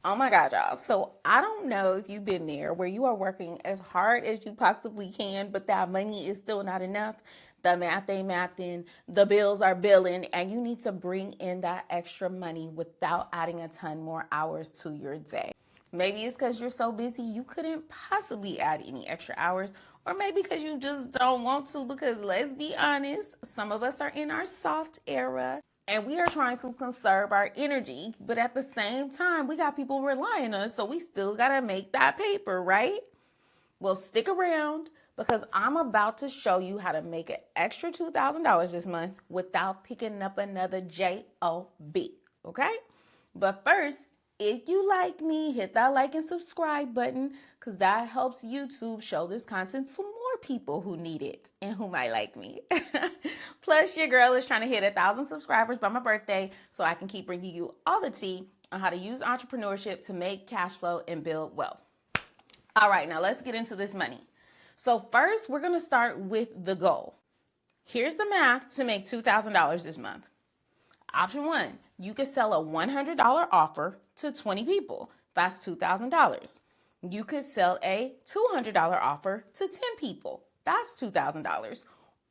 Oh my God, y'all. So I don't know if you've been there where you are working as hard as you possibly can, but that money is still not enough. The math ain't mathing, the bills are billing, and you need to bring in that extra money without adding a ton more hours to your day. Maybe it's because you're so busy you couldn't possibly add any extra hours, or maybe because you just don't want to. Because let's be honest, some of us are in our soft era and we are trying to conserve our energy, but at the same time, we got people relying on us, so we still gotta make that paper, right? Well, stick around because I'm about to show you how to make an extra $2,000 this month without picking up another job. Okay? But first, if you like me, hit that like and subscribe button because that helps YouTube show this content to more people who need it and who might like me. Plus, your girl is trying to hit 1,000 subscribers by my birthday so I can keep bringing you all the tea on how to use entrepreneurship to make cash flow and build wealth. All right, now let's get into this money. So first, we're going to start with the goal. Here's the math to make $2,000 this month. Option one, you could sell a $100 offer to 20 people. That's $2,000. You could sell a $200 offer to 10 people. That's $2,000.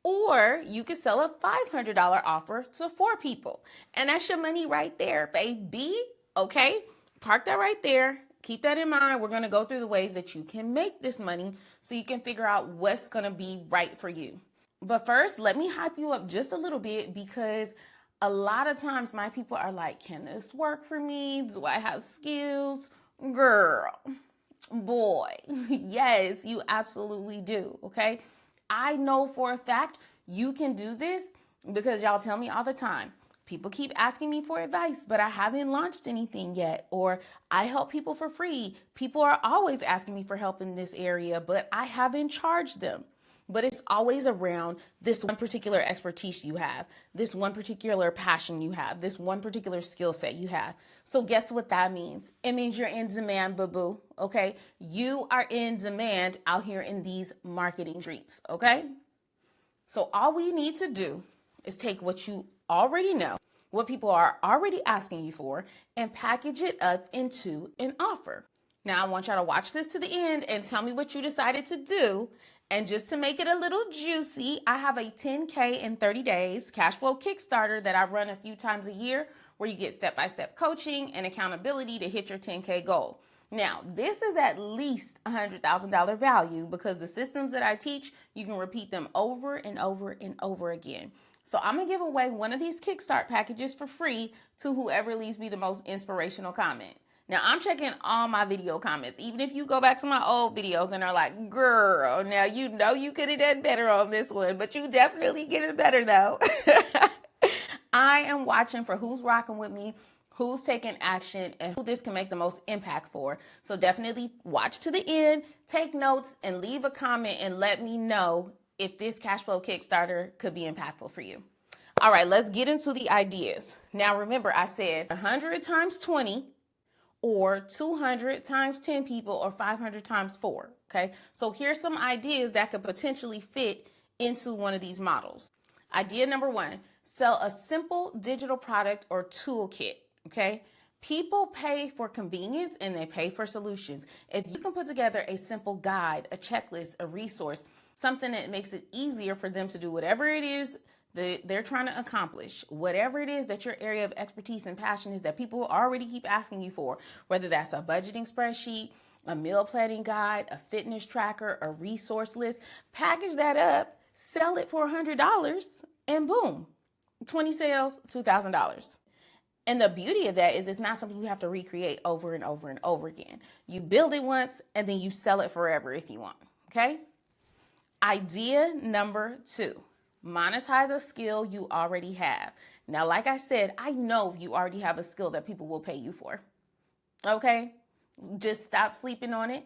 Or you could sell a $500 offer to 4 people. And that's your money right there, baby. Okay? Park that right there. Keep that in mind. We're going to go through the ways that you can make this money so you can figure out what's going to be right for you. But first, let me hype you up just a little bit because a lot of times my people are like, can this work for me? Do I have skills? Girl, boy, yes, you absolutely do. Okay. I know for a fact you can do this because y'all tell me all the time. People keep asking me for advice, but I haven't launched anything yet. Or I help people for free. People are always asking me for help in this area, but I haven't charged them. But it's always around this one particular expertise you have, this one particular passion you have, this one particular skill set you have. So guess what that means? It means you're in demand, boo-boo, okay? You are in demand out here in these marketing streets, okay? So all we need to do is take what you already know, what people are already asking you for, and package it up into an offer. Now I want y'all to watch this to the end and tell me what you decided to do. And just to make it a little juicy, I have a 10K in 30 days cash flow Kickstarter that I run a few times a year where you get step-by-step coaching and accountability to hit your 10K goal. Now, this is at least $100,000 value because the systems that I teach, you can repeat them over and over and over again. So I'm going to give away one of these Kickstart packages for free to whoever leaves me the most inspirational comment. Now, I'm checking all my video comments, even if you go back to my old videos and are like, girl, now you know you could have done better on this one, but you definitely get it better though. I am watching for who's rocking with me, who's taking action, and who this can make the most impact for. So definitely watch to the end, take notes, and leave a comment and let me know if this cash flow Kickstarter could be impactful for you. All right, let's get into the ideas. Now, remember, I said 100 times 20 or 200 times 10 people or 500 times 4. Okay, so here's some ideas that could potentially fit into one of these models. Idea number one, sell a simple digital product or toolkit. Okay, people pay for convenience and they pay for solutions. If you can put together a simple guide, a checklist, a resource, something that makes it easier for them to do whatever it is they're trying to accomplish, whatever it is that your area of expertise and passion is that people already keep asking you for, whether that's a budgeting spreadsheet, a meal planning guide, a fitness tracker, a resource list, package that up, sell it for $100, and boom, 20 sales, $2,000. And the beauty of that is it's not something you have to recreate over and over and over again. You build it once and then you sell it forever if you want, okay? Idea number two, monetize a skill you already have. Now, like I said, I know you already have a skill that people will pay you for. Okay? Just stop sleeping on it.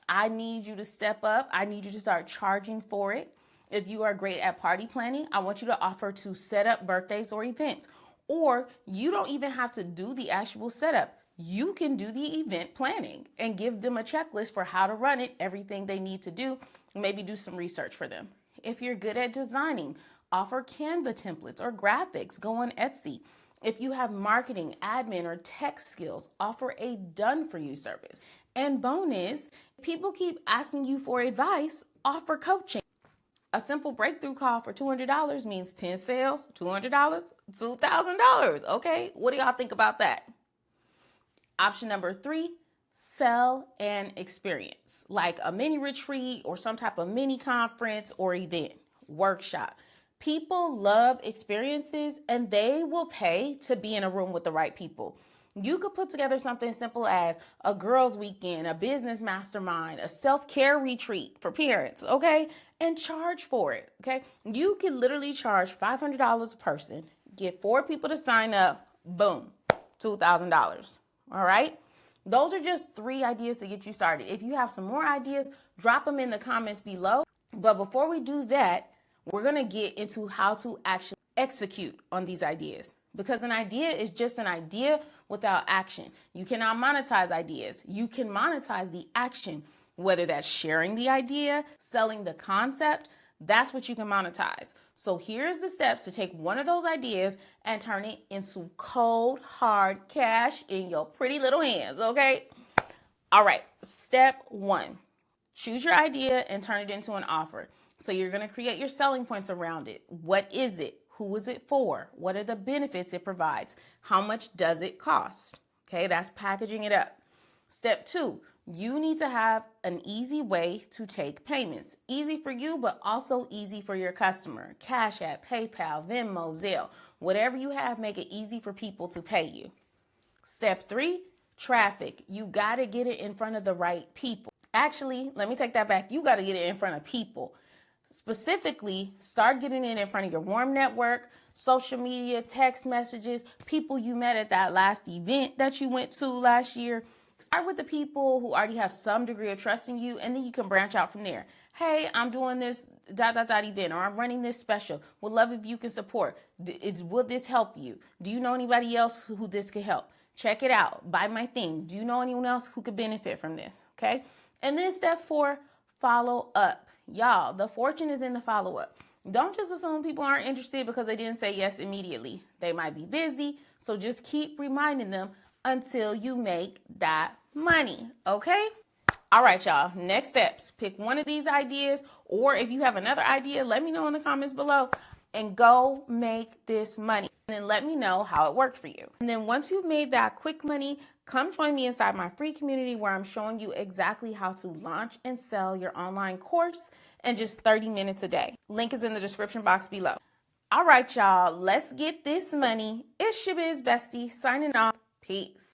I need you to step up. I need you to start charging for it. If you are great at party planning, I want you to offer to set up birthdays or events. Or you don't even have to do the actual setup. You can do the event planning and give them a checklist for how to run it, everything they need to do, maybe do some research for them. If you're good at designing, offer Canva templates or graphics, go on Etsy. If you have marketing, admin, or tech skills, offer a done for you service. And bonus, people keep asking you for advice, offer coaching. A simple breakthrough call for $200 means 10 sales, $200, $2,000. Okay, what do y'all think about that? Option number 3, sell an experience like a mini retreat or some type of mini conference or event, workshop. People love experiences and they will pay to be in a room with the right people. You could put together something simple as a girls' weekend, a business mastermind, a self-care retreat for parents, okay? And charge for it, okay? You can literally charge $500 a person, get 4 people to sign up, boom, $2,000. All right. Those are just 3 ideas to get you started. If you have some more ideas, drop them in the comments below. But before we do that, we're going to get into how to actually execute on these ideas. Because an idea is just an idea without action. You cannot monetize ideas. You can monetize the action, whether that's sharing the idea, selling the concept. That's what you can monetize. So here's the steps to take one of those ideas and turn it into cold, hard cash in your pretty little hands, okay? All right, step 1. Choose your idea and turn it into an offer. So you're going to create your selling points around it. What is it? Who is it for? What are the benefits it provides? How much does it cost? Okay, that's packaging it up. Step 2, you need to have an easy way to take payments. Easy for you, but also easy for your customer. Cash App, PayPal, Venmo, Zelle, whatever you have, make it easy for people to pay you. Step 3, traffic. You got to get it in front of the right people. Actually, let me take that back. You got to get it in front of people. Specifically, start getting it in front of your warm network, social media, text messages, people you met at that last event that you went to last year. Start with the people who already have some degree of trust in you, and then you can branch out from there. Hey, I'm doing this ... event, or I'm running this special. Would love if you can support. Will this help you? Do you know anybody else who this could help? Check it out. Buy my thing. Do you know anyone else who could benefit from this? Okay. And then step 4, follow up. Y'all, the fortune is in the follow up. Don't just assume people aren't interested because they didn't say yes immediately. They might be busy, so just keep reminding them until you make that money, okay? All right, y'all, next steps. Pick one of these ideas, or if you have another idea, let me know in the comments below, and go make this money. And then let me know how it worked for you. And then once you've made that quick money, come join me inside my free community where I'm showing you exactly how to launch and sell your online course in just 30 minutes a day. Link is in the description box below. All right, y'all, let's get this money. It's your biz bestie signing off. Peace.